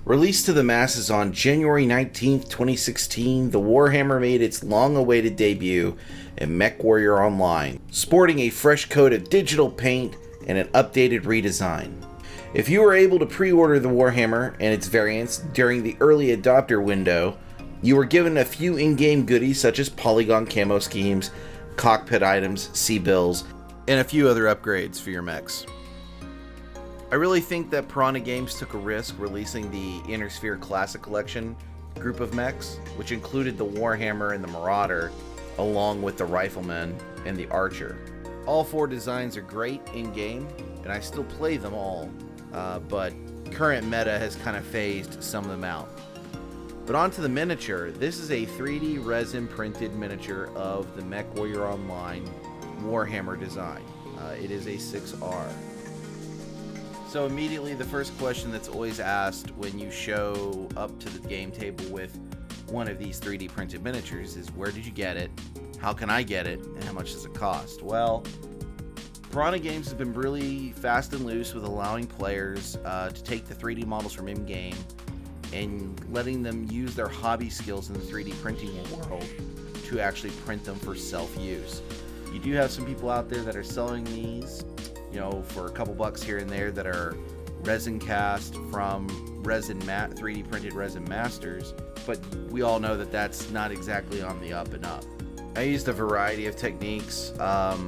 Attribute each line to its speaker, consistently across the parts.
Speaker 1: Released to the masses on January 19th, 2016, the Warhammer made its long-awaited debut in MechWarrior Online, sporting a fresh coat of digital paint and an updated redesign. If you were able to pre-order the Warhammer and its variants during the early adopter window, you were given a few in-game goodies such as polygon camo schemes, cockpit items, C-bills, and a few other upgrades for your mechs. I really think that Piranha Games took a risk releasing the Inner Sphere Classic Collection group of mechs, which included the Warhammer and the Marauder, along with the Rifleman and the Archer. All four designs are great in-game, and I still play them all, but current meta has kind of phased some of them out. But on to the miniature. This is a 3D resin printed miniature of the MechWarrior Online Warhammer design. It is a 6R. So immediately the first question that's always asked when you show up to the game table with one of these 3D printed miniatures is, where did you get it? How can I get it? And how much does it cost? Well, Piranha Games has been really fast and loose with allowing players to take the 3D models from in-game and letting them use their hobby skills in the 3D printing world to actually print them for self-use. You do have some people out there that are selling these, for a couple bucks here and there, that are resin cast from 3D printed resin masters, but we all know that that's not exactly on the up and up. I used a variety of techniques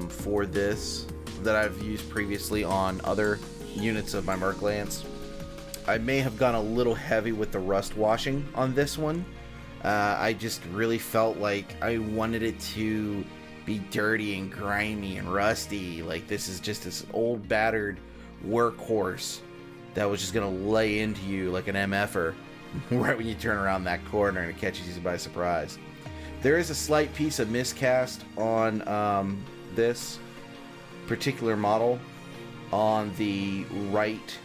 Speaker 1: for this that I've used previously on other units of my Merc Lance. I may have gone a little heavy with the rust washing on this one. I just really felt like I wanted it to be dirty and grimy and rusty. Like, this is just this old battered workhorse that was just gonna lay into you like an MFer right when you turn around that corner and it catches you by surprise. There is a slight piece of miscast on this particular model. On the right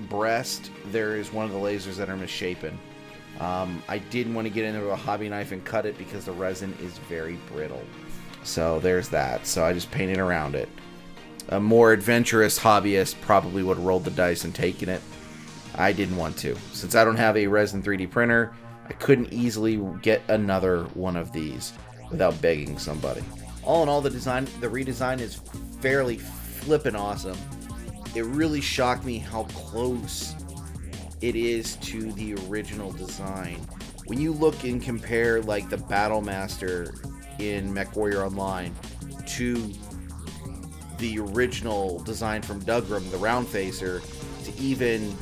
Speaker 1: breast, there is one of the lasers that are misshapen. I didn't want to get in there with a hobby knife and cut it because the resin is very brittle. So there's that. So I just painted around it. A more adventurous hobbyist probably would have rolled the dice and taken it. I didn't want to. Since I don't have a resin 3D printer, I couldn't easily get another one of these without begging somebody. All in all, the redesign is fairly flippin' awesome. It really shocked me how close it is to the original design. When you look and compare like the Battlemaster in MechWarrior Online to the original design from Dougram, the round facer, to even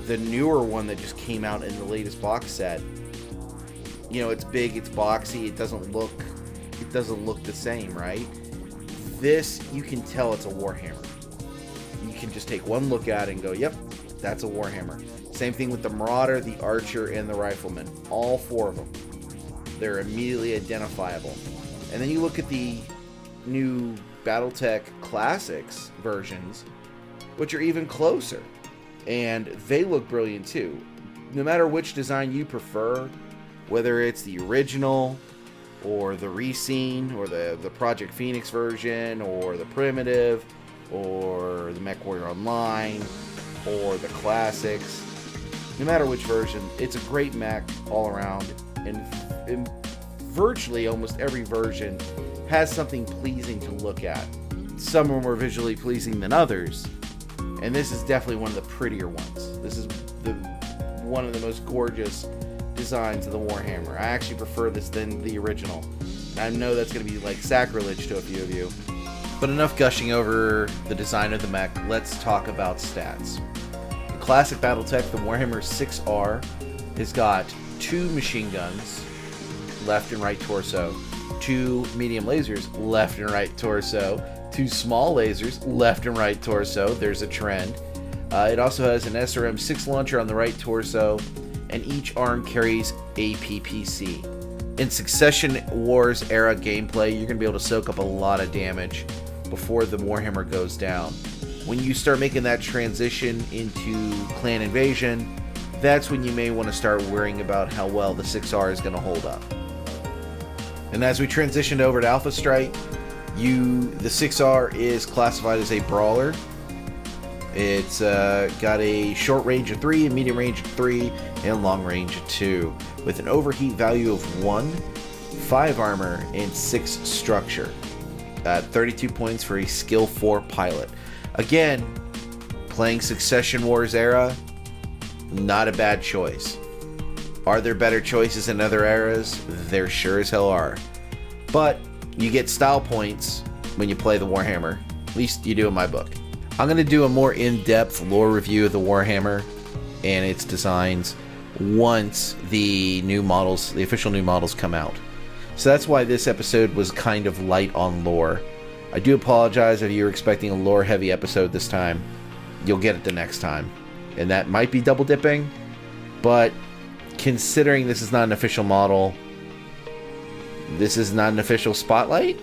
Speaker 1: the newer one that just came out in the latest box set, it's big, it's boxy, it doesn't look the same, right? This, you can tell it's a Warhammer. You can just take one look at it and go, yep, that's a Warhammer. Same thing with the Marauder, the Archer, and the Rifleman. All four of them. They're immediately identifiable. And then you look at the new BattleTech Classics versions, which are even closer. And they look brilliant too. No matter which design you prefer, whether it's the original, or the Rescene, or the Project Phoenix version, or the Primitive, or the MechWarrior Online, or the Classics, no matter which version, it's a great mech all around, and virtually almost every version has something pleasing to look at. Some are more visually pleasing than others, and this is definitely one of the prettier ones. This is one of the most gorgeous designs of the Warhammer. I actually prefer this than the original. I know that's going to be like sacrilege to a few of you, but enough gushing over the design of the mech. Let's talk about stats. Classic BattleTech, the Warhammer 6R, has got 2 machine guns, left and right torso, 2 medium lasers, left and right torso, 2 small lasers, left and right torso. There's a trend. It also has an SRM-6 launcher on the right torso, and each arm carries a PPC. In Succession Wars era gameplay, you're going to be able to soak up a lot of damage before the Warhammer goes down. When you start making that transition into Clan Invasion, that's when you may want to start worrying about how well the 6R is going to hold up. And as we transitioned over to Alpha Strike, the 6R is classified as a brawler, It's got a short range of 3, a medium range of 3, and a long range of 2, with an overheat value of 1, 5 armor, and 6 structure. 32 points for a skill 4 pilot. Again, playing Succession Wars era, not a bad choice. Are there better choices in other eras? There sure as hell are. But you get style points when you play the Warhammer. At least you do in my book. I'm going to do a more in-depth lore review of the Warhammer and its designs once the new models, the official new models, come out. So that's why this episode was kind of light on lore. I do apologize if you're expecting a lore-heavy episode this time. You'll get it the next time. And that might be double dipping, but considering this is not an official model, this is not an official spotlight,